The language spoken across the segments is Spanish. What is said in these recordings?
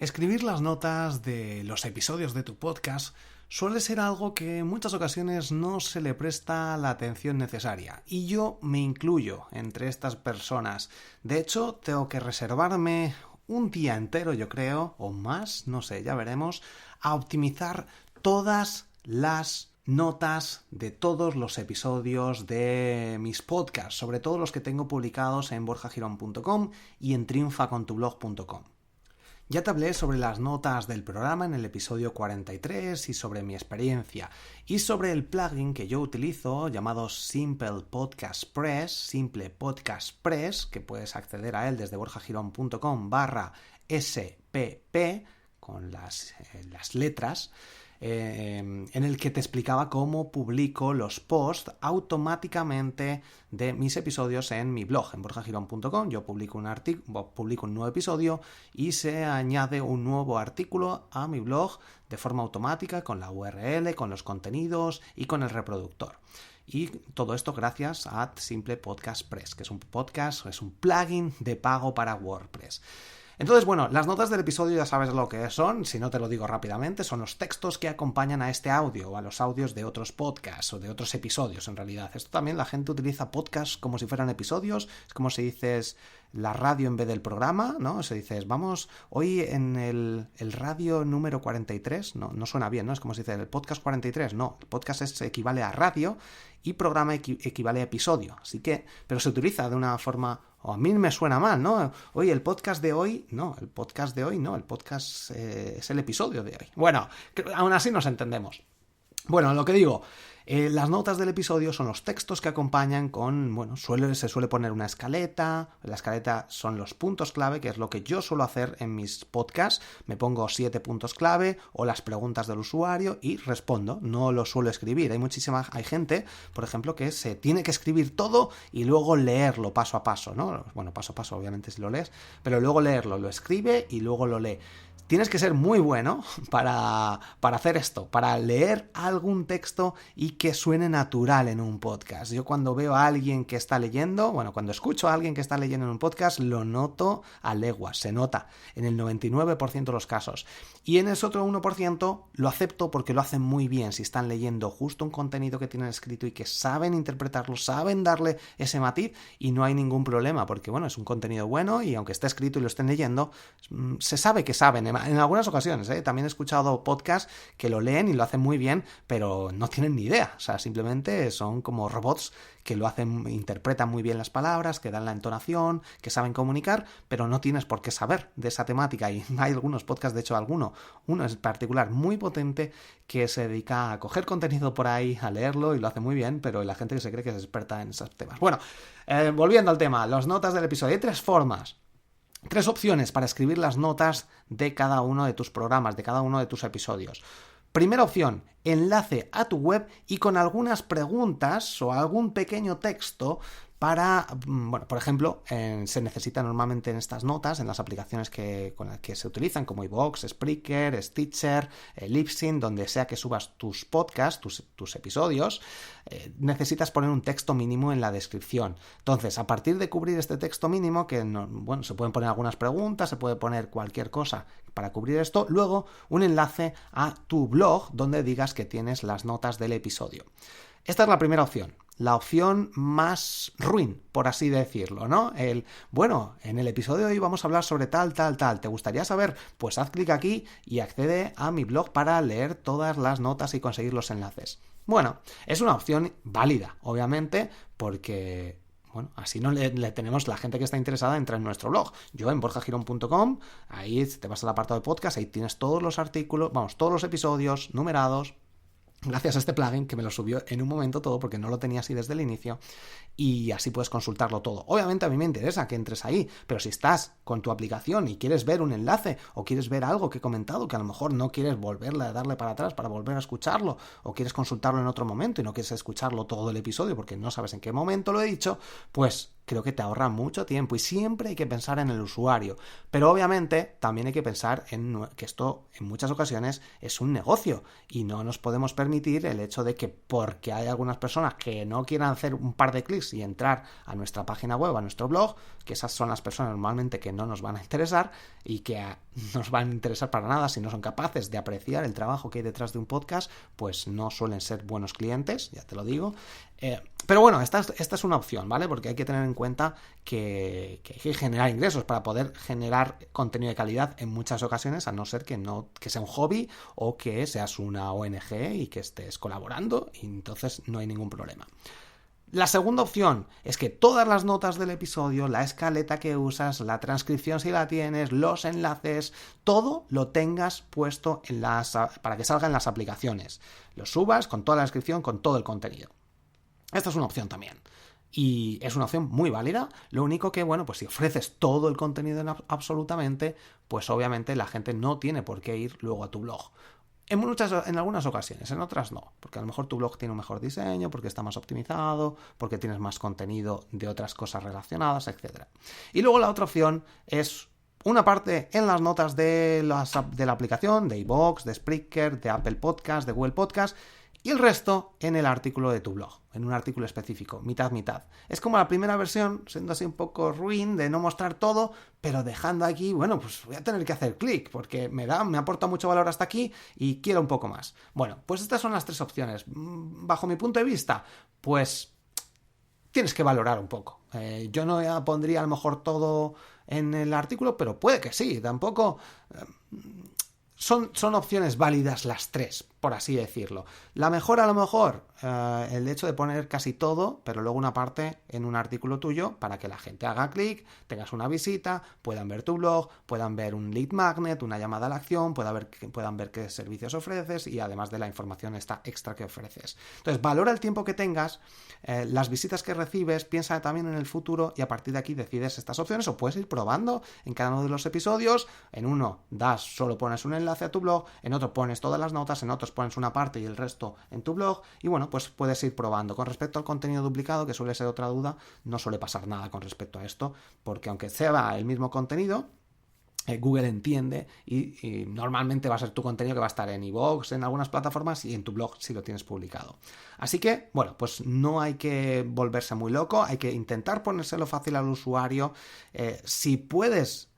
Escribir las notas de los episodios de tu podcast suele ser algo que en muchas ocasiones no se le presta la atención necesaria, y yo me incluyo entre estas personas. De hecho, tengo que reservarme un día entero, yo creo, o más, no sé, ya veremos, a optimizar todas las notas de todos los episodios de mis podcasts, sobre todo los que tengo publicados en borjagirón.com y en triunfacontublog.com. Ya te hablé sobre las notas del programa en el episodio 43 y sobre mi experiencia y sobre el plugin que yo utilizo llamado Simple Podcast Press, que puedes acceder a él desde borjagirón.com/SPP con las letras, en el que te explicaba cómo publico los posts automáticamente de mis episodios en mi blog, en borjagirón.com. Yo publico un nuevo episodio y se añade un nuevo artículo a mi blog de forma automática con la URL, con los contenidos y con el reproductor. Y todo esto gracias a Simple Podcast Press, que es un plugin de pago para WordPress. Entonces, bueno, las notas del episodio ya sabes lo que son, si no te lo digo rápidamente, son los textos que acompañan a este audio o a los audios de otros podcasts o de otros episodios en realidad. Esto también la gente utiliza podcasts como si fueran episodios, es como si dices la radio en vez del programa, ¿no? Se dices, vamos, hoy en el radio número 43, no suena bien, ¿no? Es como si dices el podcast 43, no, el podcast equivale a radio y programa equivale a episodio, así que, pero se utiliza de una forma, o a mí me suena mal, ¿no? Oye, el podcast de hoy no, el podcast es el episodio de hoy. Bueno, aún así nos entendemos. Bueno, lo que digo, las notas del episodio son los textos que acompañan con, bueno, se suele poner una escaleta. La escaleta son los puntos clave, que es lo que yo suelo hacer en mis podcasts. Me pongo 7 puntos clave o las preguntas del usuario y respondo. No lo suelo escribir. Hay gente, por ejemplo, que se tiene que escribir todo y luego leerlo paso a paso, ¿no? Bueno, paso a paso, obviamente, si lo lees, pero luego leerlo, lo escribe y luego lo lee. Tienes que ser muy bueno para hacer esto, para leer algún texto y que suene natural en un podcast. Yo cuando veo a alguien que está leyendo, cuando escucho a alguien que está leyendo en un podcast, lo noto a leguas, se nota en el 99% de los casos. Y en ese otro 1% lo acepto porque lo hacen muy bien, si están leyendo justo un contenido que tienen escrito y que saben interpretarlo, saben darle ese matiz y no hay ningún problema, porque bueno, es un contenido bueno y aunque esté escrito y lo estén leyendo, se sabe que saben. En algunas ocasiones, también he escuchado podcasts que lo leen y lo hacen muy bien, pero no tienen ni idea. O sea, simplemente son como robots que lo hacen, interpretan muy bien las palabras, que dan la entonación, que saben comunicar, pero no tienes por qué saber de esa temática. Y hay algunos podcasts, de hecho uno en particular muy potente, que se dedica a coger contenido por ahí, a leerlo y lo hace muy bien, pero la gente que se cree que es experta en esos temas. Bueno, volviendo al tema, las notas del episodio. Hay 3 opciones para escribir las notas de cada uno de tus programas, de cada uno de tus episodios. Primera opción, enlace a tu web y con algunas preguntas o algún pequeño texto para, por ejemplo, se necesita normalmente en estas notas, en las aplicaciones con las que se utilizan, como iVoox, Spreaker, Stitcher, Libsyn, donde sea que subas tus podcasts, tus episodios, necesitas poner un texto mínimo en la descripción. Entonces, a partir de cubrir este texto mínimo, se pueden poner algunas preguntas, se puede poner cualquier cosa para cubrir esto, luego un enlace a tu blog donde digas que tienes las notas del episodio. Esta es la primera opción. La opción más ruin, por así decirlo, ¿no? En el episodio de hoy vamos a hablar sobre tal. ¿Te gustaría saber? Pues haz clic aquí y accede a mi blog para leer todas las notas y conseguir los enlaces. Bueno, es una opción válida, obviamente, porque así no le tenemos, la gente que está interesada entra en nuestro blog. Yo en borjagirón.com, ahí te vas al apartado de podcast, ahí tienes todos los artículos, todos los episodios numerados, gracias a este plugin que me lo subió en un momento todo porque no lo tenía así desde el inicio y así puedes consultarlo todo. Obviamente a mí me interesa que entres ahí, pero si estás con tu aplicación y quieres ver un enlace o quieres ver algo que he comentado que a lo mejor no quieres volverle a darle para atrás para volver a escucharlo o quieres consultarlo en otro momento y no quieres escucharlo todo el episodio porque no sabes en qué momento lo he dicho, pues creo que te ahorra mucho tiempo y siempre hay que pensar en el usuario. Pero obviamente también hay que pensar en que esto en muchas ocasiones es un negocio y no nos podemos permitir el hecho de que porque hay algunas personas que no quieran hacer un par de clics y entrar a nuestra página web, a nuestro blog, que esas son las personas normalmente que no nos van a interesar y que nos van a interesar para nada si no son capaces de apreciar el trabajo que hay detrás de un podcast, pues no suelen ser buenos clientes, ya te lo digo. Pero bueno, esta es una opción, ¿vale? Porque hay que tener en cuenta que hay que generar ingresos para poder generar contenido de calidad en muchas ocasiones, a no ser que sea un hobby o que seas una ONG y que estés colaborando, y entonces no hay ningún problema. La segunda opción es que todas las notas del episodio, la escaleta que usas, la transcripción si la tienes, los enlaces, todo lo tengas puesto para que salga en las aplicaciones. Lo subas con toda la descripción, con todo el contenido. Esta es una opción también. Y es una opción muy válida. Lo único que, bueno, pues si ofreces todo el contenido absolutamente, pues obviamente la gente no tiene por qué ir luego a tu blog. En algunas ocasiones, en otras no, porque a lo mejor tu blog tiene un mejor diseño, porque está más optimizado, porque tienes más contenido de otras cosas relacionadas, etc. Y luego la otra opción es una parte en las notas de la aplicación, de iVoox, de Spreaker, de Apple Podcast, de Google Podcast, y el resto en el artículo de tu blog, en un artículo específico, mitad. Es como la primera versión, siendo así un poco ruin de no mostrar todo, pero dejando aquí, bueno, pues voy a tener que hacer clic, porque me aporta mucho valor hasta aquí y quiero un poco más. Bueno, pues estas son las tres opciones. Bajo mi punto de vista, pues tienes que valorar un poco. Yo no pondría a lo mejor todo en el artículo, pero puede que sí, tampoco... Son opciones válidas las tres, por así decirlo. La mejor a lo mejor, el hecho de poner casi todo, pero luego una parte en un artículo tuyo para que la gente haga clic, tengas una visita, puedan ver tu blog, puedan ver un lead magnet, una llamada a la acción, puedan ver qué servicios ofreces y además de la información esta extra que ofreces. Entonces, valora el tiempo que tengas, las visitas que recibes, piensa también en el futuro y a partir de aquí decides estas opciones o puedes ir probando en cada uno de los episodios. En uno solo pones un enlace a tu blog, en otro pones todas las notas, en otros pones una parte y el resto en tu blog y bueno, pues puedes ir probando. Con respecto al contenido duplicado, que suele ser otra duda, no suele pasar nada con respecto a esto, porque aunque sea el mismo contenido, Google entiende y normalmente va a ser tu contenido que va a estar en iVoox, en algunas plataformas y en tu blog si lo tienes publicado. Así que, bueno, pues no hay que volverse muy loco, hay que intentar ponérselo fácil al usuario. Si puedes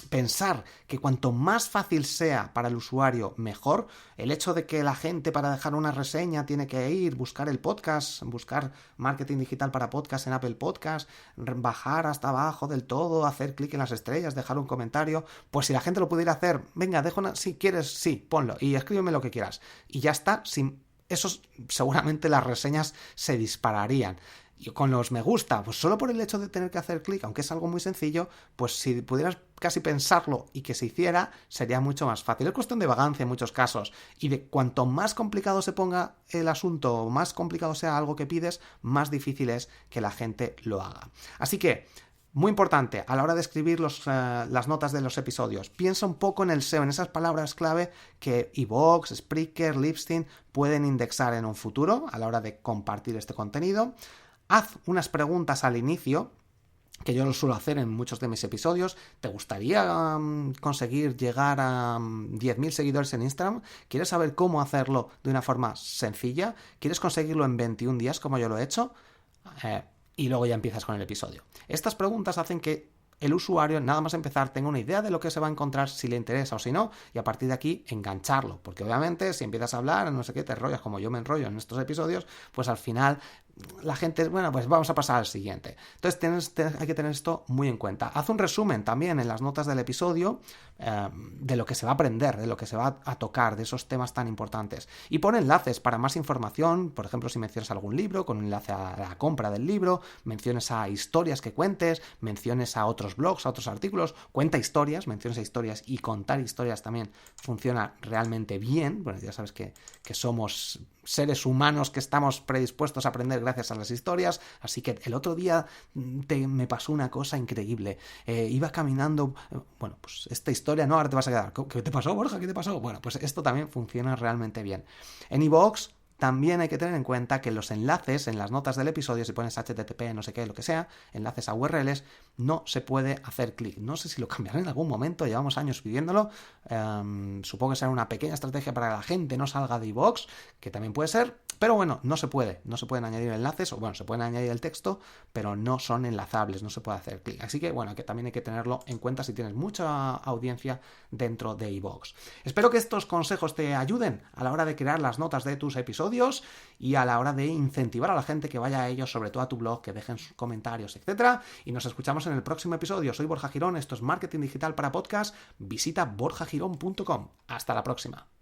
pensar que cuanto más fácil sea para el usuario, mejor. El hecho de que la gente para dejar una reseña tiene que ir, buscar el podcast, buscar marketing digital para podcast en Apple Podcast, bajar hasta abajo del todo, hacer clic en las estrellas, dejar un comentario, pues si la gente lo pudiera hacer, venga, si quieres, sí, ponlo y escríbeme lo que quieras. Y ya está, seguramente las reseñas se dispararían. Y con los me gusta, pues solo por el hecho de tener que hacer clic, aunque es algo muy sencillo, pues si pudieras casi pensarlo y que se hiciera, sería mucho más fácil. Es cuestión de vagancia en muchos casos. Y de cuanto más complicado se ponga el asunto, o más complicado sea algo que pides, más difícil es que la gente lo haga. Así que, muy importante, a la hora de escribir las notas de los episodios, piensa un poco en el SEO, en esas palabras clave que iVoox, Spreaker, Libsyn pueden indexar en un futuro a la hora de compartir este contenido. Haz unas preguntas al inicio, que yo lo suelo hacer en muchos de mis episodios. ¿Te gustaría conseguir llegar a 10.000 seguidores en Instagram? ¿Quieres saber cómo hacerlo de una forma sencilla? ¿Quieres conseguirlo en 21 días como yo lo he hecho? Y luego ya empiezas con el episodio. Estas preguntas hacen que el usuario, nada más empezar, tenga una idea de lo que se va a encontrar, si le interesa o si no, y a partir de aquí engancharlo, porque obviamente si empiezas a hablar, no sé qué, te enrollas como yo me enrollo en estos episodios, pues al final la gente, bueno, pues vamos a pasar al siguiente. Entonces hay que tener esto muy en cuenta. Haz un resumen también en las notas del episodio de lo que se va a aprender, de lo que se va a tocar, de esos temas tan importantes. Y pon enlaces para más información, por ejemplo, si mencionas algún libro, con un enlace a la compra del libro, menciones a historias que cuentes, menciones a otros blogs, a otros artículos, cuenta historias, menciones a historias y contar historias también funciona realmente bien. Bueno, ya sabes que somos seres humanos que estamos predispuestos a aprender gracias a las historias, así que el otro día me pasó una cosa increíble. Iba caminando, bueno, pues esta historia, no, ahora te vas a quedar, ¿qué te pasó, Borja? ¿Qué te pasó? Bueno, pues esto también funciona realmente bien. En iVoox también hay que tener en cuenta que los enlaces en las notas del episodio, si pones HTTP, no sé qué, lo que sea, enlaces a URLs, no se puede hacer clic. No sé si lo cambiarán en algún momento, llevamos años pidiéndolo. Supongo que será una pequeña estrategia para que la gente no salga de iVoox, que también puede ser, pero bueno, no se pueden añadir enlaces, o bueno, se pueden añadir el texto, pero no son enlazables, no se puede hacer clic. Así que bueno, que también hay que tenerlo en cuenta si tienes mucha audiencia dentro de iVoox. Espero que estos consejos te ayuden a la hora de crear las notas de tus episodios y a la hora de incentivar a la gente que vaya a ellos, sobre todo a tu blog, que dejen sus comentarios, etcétera. Y nos escuchamos en el próximo episodio. Soy Borja Girón, esto es Marketing Digital para Podcast. Visita borjagirón.com. Hasta la próxima.